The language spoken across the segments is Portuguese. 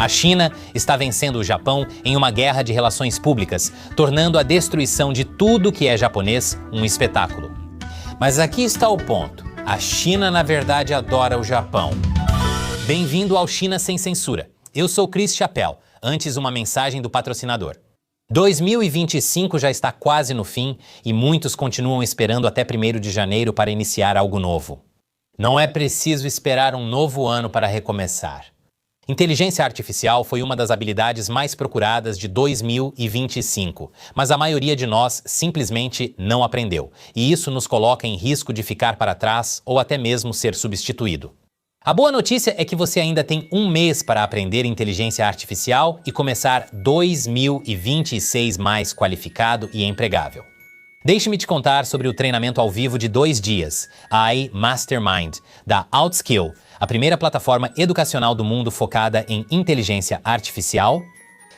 A China está vencendo o Japão em uma guerra de relações públicas, tornando a destruição de tudo que é japonês um espetáculo. Mas aqui está o ponto. A China, na verdade, adora o Japão. Bem-vindo ao China Sem Censura. Eu sou Chris Chappell. Antes, uma mensagem do patrocinador. 2025 já está quase no fim e muitos continuam esperando até 1º de janeiro para iniciar algo novo. Não é preciso esperar um novo ano para recomeçar. Inteligência artificial foi uma das habilidades mais procuradas de 2025, mas a maioria de nós simplesmente não aprendeu, e isso nos coloca em risco de ficar para trás ou até mesmo ser substituído. A boa notícia é que você ainda tem um mês para aprender inteligência artificial e começar 2026 mais qualificado e empregável. Deixe-me te contar sobre o treinamento ao vivo de 2 dias, AI Mastermind, da Outskill, a primeira plataforma educacional do mundo focada em inteligência artificial.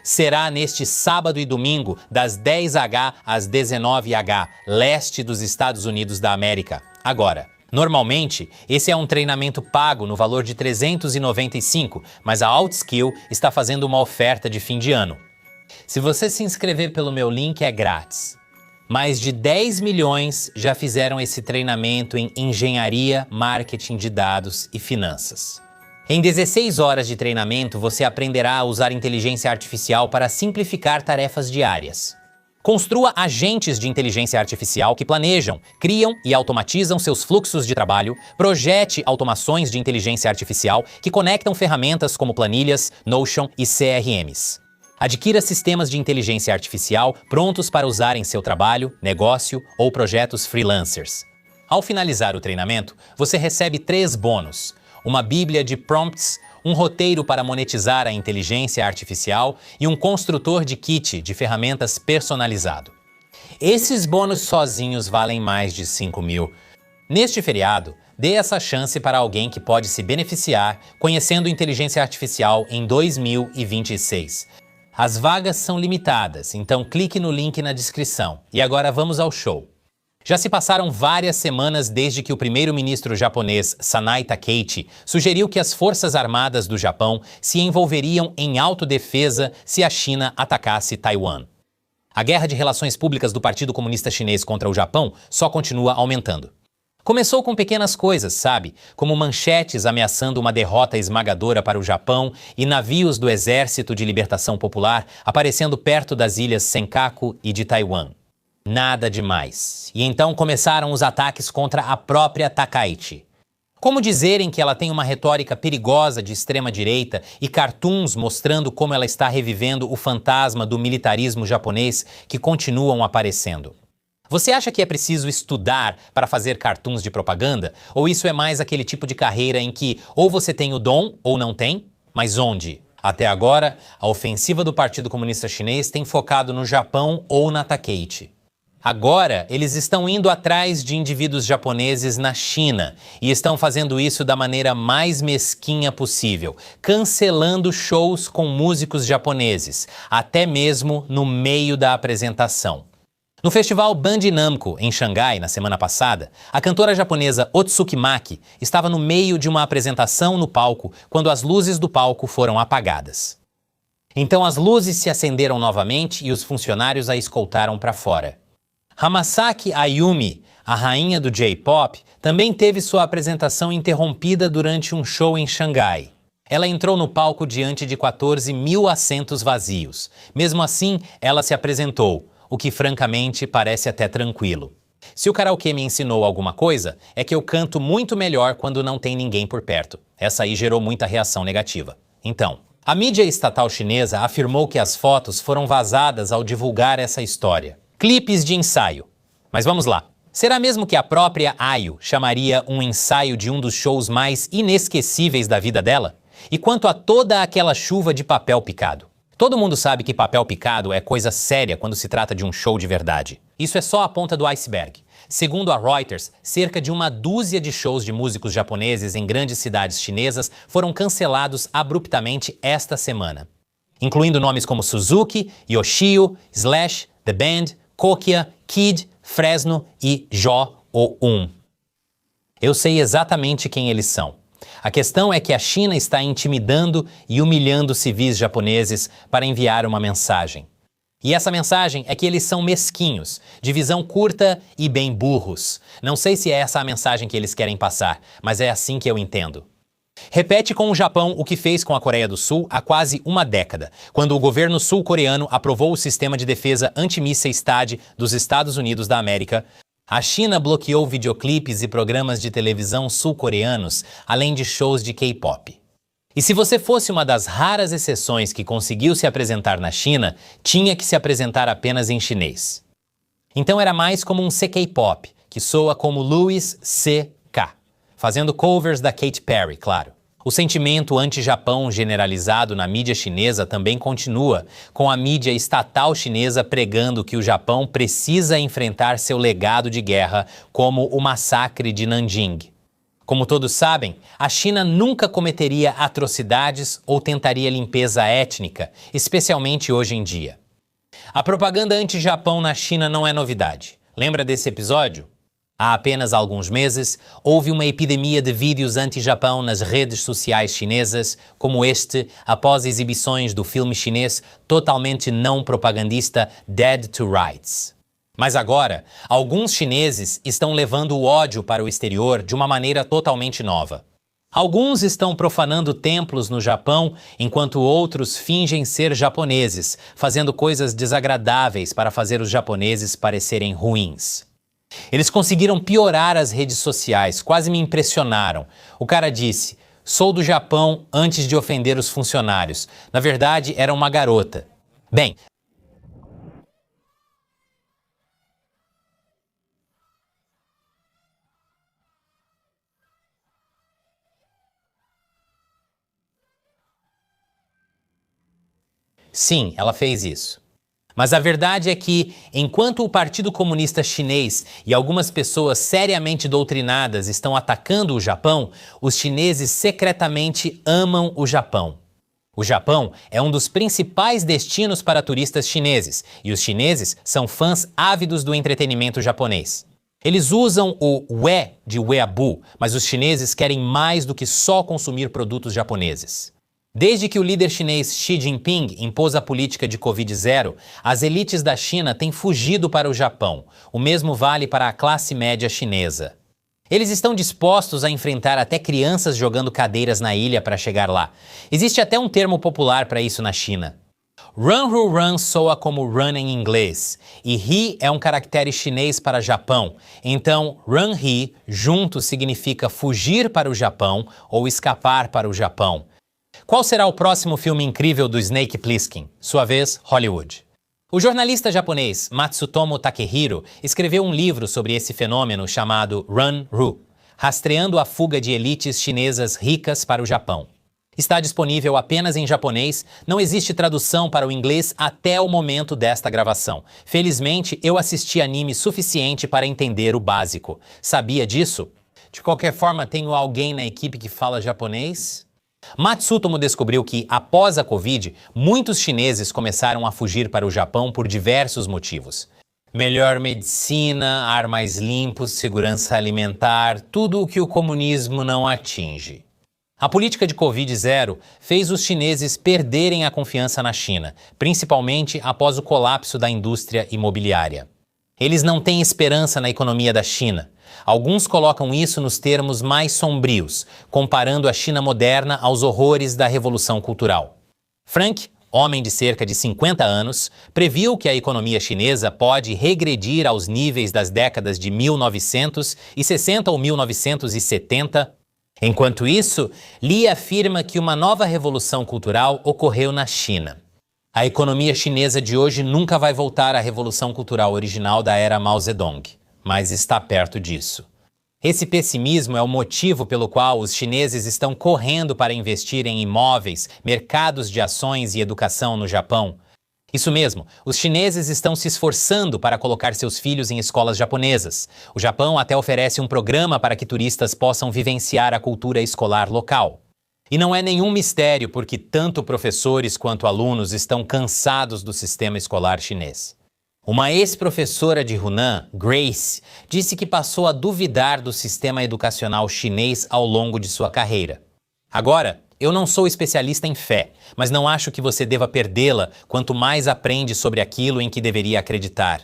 Será neste sábado e domingo, das 10h às 19h, leste dos Estados Unidos da América. Agora, normalmente, esse é um treinamento pago no valor de $395, mas a Outskill está fazendo uma oferta de fim de ano. Se você se inscrever pelo meu link, é grátis. Mais de 10 milhões já fizeram esse treinamento em engenharia, marketing de dados e finanças. Em 16 horas de treinamento, você aprenderá a usar inteligência artificial para simplificar tarefas diárias. Construa agentes de inteligência artificial que planejam, criam e automatizam seus fluxos de trabalho, projete automações de inteligência artificial que conectam ferramentas como planilhas, Notion e CRMs. Adquira sistemas de inteligência artificial prontos para usar em seu trabalho, negócio ou projetos freelancers. Ao finalizar o treinamento, você recebe 3 bônus: uma bíblia de prompts, um roteiro para monetizar a inteligência artificial e um construtor de kit de ferramentas personalizado. Esses bônus sozinhos valem mais de 5 mil. Neste feriado, dê essa chance para alguém que pode se beneficiar conhecendo inteligência artificial em 2026. As vagas são limitadas, então clique no link na descrição. E agora vamos ao show. Já se passaram várias semanas desde que o primeiro-ministro japonês Sanai Takeichi sugeriu que as Forças Armadas do Japão se envolveriam em autodefesa se a China atacasse Taiwan. A guerra de relações públicas do Partido Comunista Chinês contra o Japão só continua aumentando. Começou com pequenas coisas, sabe? Como manchetes ameaçando uma derrota esmagadora para o Japão e navios do Exército de Libertação Popular aparecendo perto das ilhas Senkaku e de Taiwan. Nada demais. E então começaram os ataques contra a própria Takaichi. Como dizerem que ela tem uma retórica perigosa de extrema-direita e cartoons mostrando como ela está revivendo o fantasma do militarismo japonês que continuam aparecendo? Você acha que é preciso estudar para fazer cartoons de propaganda? Ou isso é mais aquele tipo de carreira em que ou você tem o dom ou não tem? Mas onde? Até agora, a ofensiva do Partido Comunista Chinês tem focado no Japão ou na Takeichi. Agora, eles estão indo atrás de indivíduos japoneses na China e estão fazendo isso da maneira mais mesquinha possível, cancelando shows com músicos japoneses, até mesmo no meio da apresentação. No festival Bandai Namco, em Xangai, na semana passada, a cantora japonesa Otsuki Maki estava no meio de uma apresentação no palco quando as luzes do palco foram apagadas. Então as luzes se acenderam novamente e os funcionários a escoltaram para fora. Hamasaki Ayumi, a rainha do J-pop, também teve sua apresentação interrompida durante um show em Xangai. Ela entrou no palco diante de 14 mil assentos vazios. Mesmo assim, ela se apresentou, o que francamente parece até tranquilo. Se o karaokê me ensinou alguma coisa, é que eu canto muito melhor quando não tem ninguém por perto. Essa aí gerou muita reação negativa. Então, a mídia estatal chinesa afirmou que as fotos foram vazadas ao divulgar essa história. Clipes de ensaio. Mas vamos lá. Será mesmo que a própria Ayu chamaria um ensaio de um dos shows mais inesquecíveis da vida dela? E quanto a toda aquela chuva de papel picado? Todo mundo sabe que papel picado é coisa séria quando se trata de um show de verdade. Isso é só a ponta do iceberg. Segundo a Reuters, cerca de uma dúzia de shows de músicos japoneses em grandes cidades chinesas foram cancelados abruptamente esta semana, incluindo nomes como Suzuki, Yoshio, Slash, The Band, Kokia, Kid, Fresno e Jo O-um. Eu sei exatamente quem eles são. A questão é que a China está intimidando e humilhando civis japoneses para enviar uma mensagem. E essa mensagem é que eles são mesquinhos, de visão curta e bem burros. Não sei se é essa a mensagem que eles querem passar, mas é assim que eu entendo. Repete com o Japão o que fez com a Coreia do Sul há quase uma década, quando o governo sul-coreano aprovou o sistema de defesa antimísseis THAAD dos Estados Unidos da América. A China bloqueou videoclipes e programas de televisão sul-coreanos, além de shows de K-pop. E se você fosse uma das raras exceções que conseguiu se apresentar na China, tinha que se apresentar apenas em chinês. Então era mais como um CK-pop, que soa como Louis C.K., fazendo covers da Katy Perry, claro. O sentimento anti-Japão generalizado na mídia chinesa também continua, com a mídia estatal chinesa pregando que o Japão precisa enfrentar seu legado de guerra, como o massacre de Nanjing. Como todos sabem, a China nunca cometeria atrocidades ou tentaria limpeza étnica, especialmente hoje em dia. A propaganda anti-Japão na China não é novidade. Lembra desse episódio? Há apenas alguns meses, houve uma epidemia de vídeos anti-Japão nas redes sociais chinesas, como este, após exibições do filme chinês totalmente não propagandista Dead to Rights. Mas agora, alguns chineses estão levando o ódio para o exterior de uma maneira totalmente nova. Alguns estão profanando templos no Japão, enquanto outros fingem ser japoneses, fazendo coisas desagradáveis para fazer os japoneses parecerem ruins. Eles conseguiram piorar as redes sociais, quase me impressionaram. O cara disse, sou do Japão antes de ofender os funcionários. Na verdade, era uma garota. Bem, sim, ela fez isso. Mas a verdade é que, enquanto o Partido Comunista Chinês e algumas pessoas seriamente doutrinadas estão atacando o Japão, os chineses secretamente amam o Japão. O Japão é um dos principais destinos para turistas chineses, e os chineses são fãs ávidos do entretenimento japonês. Eles usam o ué de weeaboo, mas os chineses querem mais do que só consumir produtos japoneses. Desde que o líder chinês Xi Jinping impôs a política de Covid-0, as elites da China têm fugido para o Japão. O mesmo vale para a classe média chinesa. Eles estão dispostos a enfrentar até crianças jogando cadeiras na ilha para chegar lá. Existe até um termo popular para isso na China. Run, run, run soa como run em inglês, e he é um caractere chinês para Japão. Então, run he junto significa fugir para o Japão ou escapar para o Japão. Qual será o próximo filme incrível do Snake Plissken? Sua vez, Hollywood. O jornalista japonês Matsutomo Takehiro escreveu um livro sobre esse fenômeno chamado Run-Ru, rastreando a fuga de elites chinesas ricas para o Japão. Está disponível apenas em japonês, não existe tradução para o inglês até o momento desta gravação. Felizmente, eu assisti anime suficiente para entender o básico. Sabia disso? De qualquer forma, tenho alguém na equipe que fala japonês? Matsutomo descobriu que, após a Covid, muitos chineses começaram a fugir para o Japão por diversos motivos. Melhor medicina, ar mais limpo, segurança alimentar, tudo o que o comunismo não atinge. A política de Covid-0 fez os chineses perderem a confiança na China, principalmente após o colapso da indústria imobiliária. Eles não têm esperança na economia da China. Alguns colocam isso nos termos mais sombrios, comparando a China moderna aos horrores da Revolução Cultural. Frank, homem de cerca de 50 anos, previu que a economia chinesa pode regredir aos níveis das décadas de 1960 ou 1970. Enquanto isso, Li afirma que uma nova revolução cultural ocorreu na China. A economia chinesa de hoje nunca vai voltar à revolução cultural original da era Mao Zedong, mas está perto disso. Esse pessimismo é o motivo pelo qual os chineses estão correndo para investir em imóveis, mercados de ações e educação no Japão. Isso mesmo, os chineses estão se esforçando para colocar seus filhos em escolas japonesas. O Japão até oferece um programa para que turistas possam vivenciar a cultura escolar local. E não é nenhum mistério porque tanto professores quanto alunos estão cansados do sistema escolar chinês. Uma ex-professora de Hunan, Grace, disse que passou a duvidar do sistema educacional chinês ao longo de sua carreira. Agora, eu não sou especialista em fé, mas não acho que você deva perdê-la quanto mais aprende sobre aquilo em que deveria acreditar.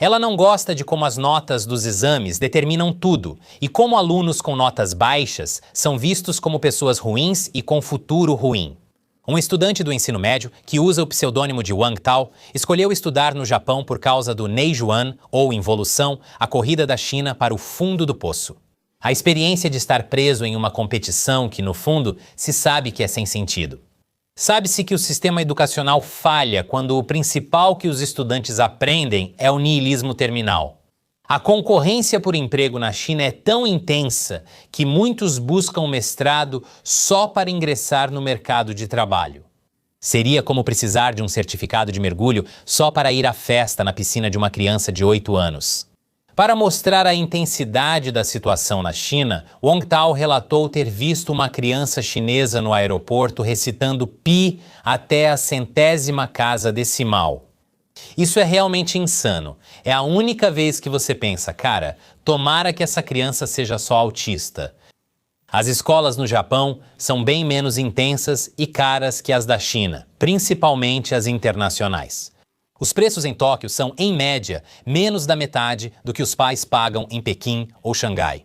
Ela não gosta de como as notas dos exames determinam tudo e como alunos com notas baixas são vistos como pessoas ruins e com futuro ruim. Um estudante do ensino médio, que usa o pseudônimo de Wang Tao, escolheu estudar no Japão por causa do Neizhuan, ou involução, a corrida da China para o fundo do poço. A experiência de estar preso em uma competição que, no fundo, se sabe que é sem sentido. Sabe-se que o sistema educacional falha quando o principal que os estudantes aprendem é o niilismo terminal. A concorrência por emprego na China é tão intensa que muitos buscam mestrado só para ingressar no mercado de trabalho. Seria como precisar de um certificado de mergulho só para ir à festa na piscina de uma criança de 8 anos. Para mostrar a intensidade da situação na China, Wang Tao relatou ter visto uma criança chinesa no aeroporto recitando pi até a 100ª casa decimal. Isso é realmente insano. É a única vez que você pensa, cara, tomara que essa criança seja só autista. As escolas no Japão são bem menos intensas e caras que as da China, principalmente as internacionais. Os preços em Tóquio são, em média, menos da metade do que os pais pagam em Pequim ou Xangai.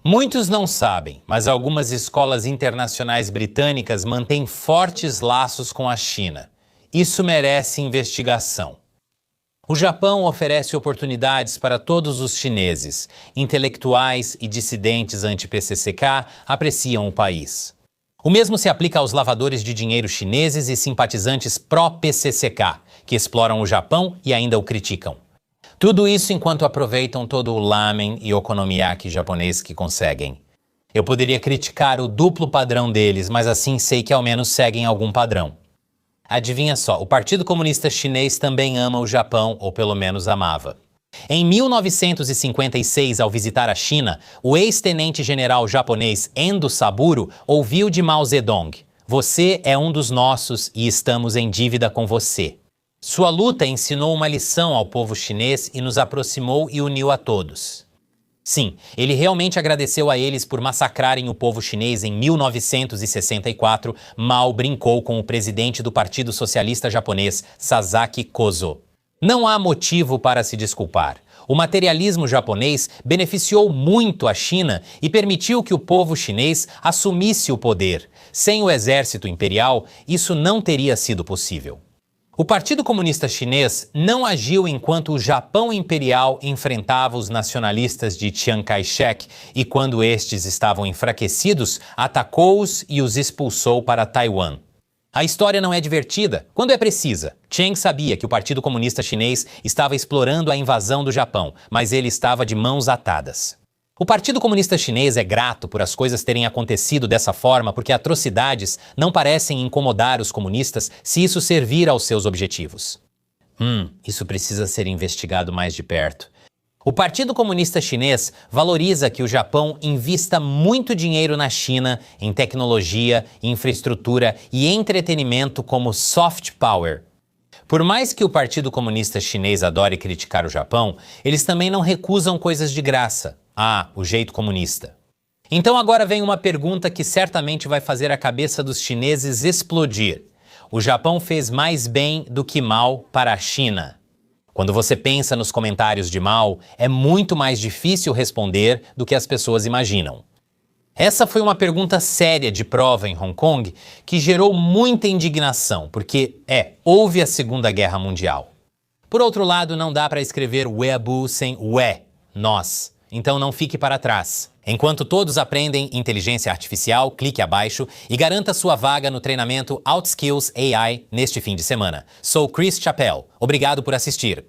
Muitos não sabem, mas algumas escolas internacionais britânicas mantêm fortes laços com a China. Isso merece investigação. O Japão oferece oportunidades para todos os chineses. Intelectuais e dissidentes anti-PCCK apreciam o país. O mesmo se aplica aos lavadores de dinheiro chineses e simpatizantes pró-PCCK, que exploram o Japão e ainda o criticam. Tudo isso enquanto aproveitam todo o lamen e okonomiyaki japonês que conseguem. Eu poderia criticar o duplo padrão deles, mas assim sei que ao menos seguem algum padrão. Adivinha só, o Partido Comunista Chinês também ama o Japão, ou pelo menos amava. Em 1956, ao visitar a China, o ex-tenente-general japonês Endo Saburo ouviu de Mao Zedong: "Você é um dos nossos e estamos em dívida com você." Sua luta ensinou uma lição ao povo chinês e nos aproximou e uniu a todos. Sim, ele realmente agradeceu a eles por massacrarem o povo chinês em 1964. Mao brincou com o presidente do Partido Socialista Japonês, Sasaki Kozo. Não há motivo para se desculpar. O materialismo japonês beneficiou muito a China e permitiu que o povo chinês assumisse o poder. Sem o exército imperial, isso não teria sido possível. O Partido Comunista Chinês não agiu enquanto o Japão Imperial enfrentava os nacionalistas de Chiang Kai-shek e, quando estes estavam enfraquecidos, atacou-os e os expulsou para Taiwan. A história não é divertida quando é precisa. Chiang sabia que o Partido Comunista Chinês estava explorando a invasão do Japão, mas ele estava de mãos atadas. O Partido Comunista Chinês é grato por as coisas terem acontecido dessa forma porque atrocidades não parecem incomodar os comunistas se isso servir aos seus objetivos. Isso precisa ser investigado mais de perto. O Partido Comunista Chinês valoriza que o Japão invista muito dinheiro na China em tecnologia, infraestrutura e entretenimento como soft power. Por mais que o Partido Comunista Chinês adore criticar o Japão, eles também não recusam coisas de graça. O jeito comunista. Então agora vem uma pergunta que certamente vai fazer a cabeça dos chineses explodir. O Japão fez mais bem do que mal para a China? Quando você pensa nos comentários de Mao, é muito mais difícil responder do que as pessoas imaginam. Essa foi uma pergunta séria de prova em Hong Kong que gerou muita indignação, porque houve a Segunda Guerra Mundial. Por outro lado, não dá para escrever Weibo sem we, nós. Então não fique para trás. Enquanto todos aprendem inteligência artificial, clique abaixo e garanta sua vaga no treinamento Outskills AI neste fim de semana. Sou Chris Chappell. Obrigado por assistir.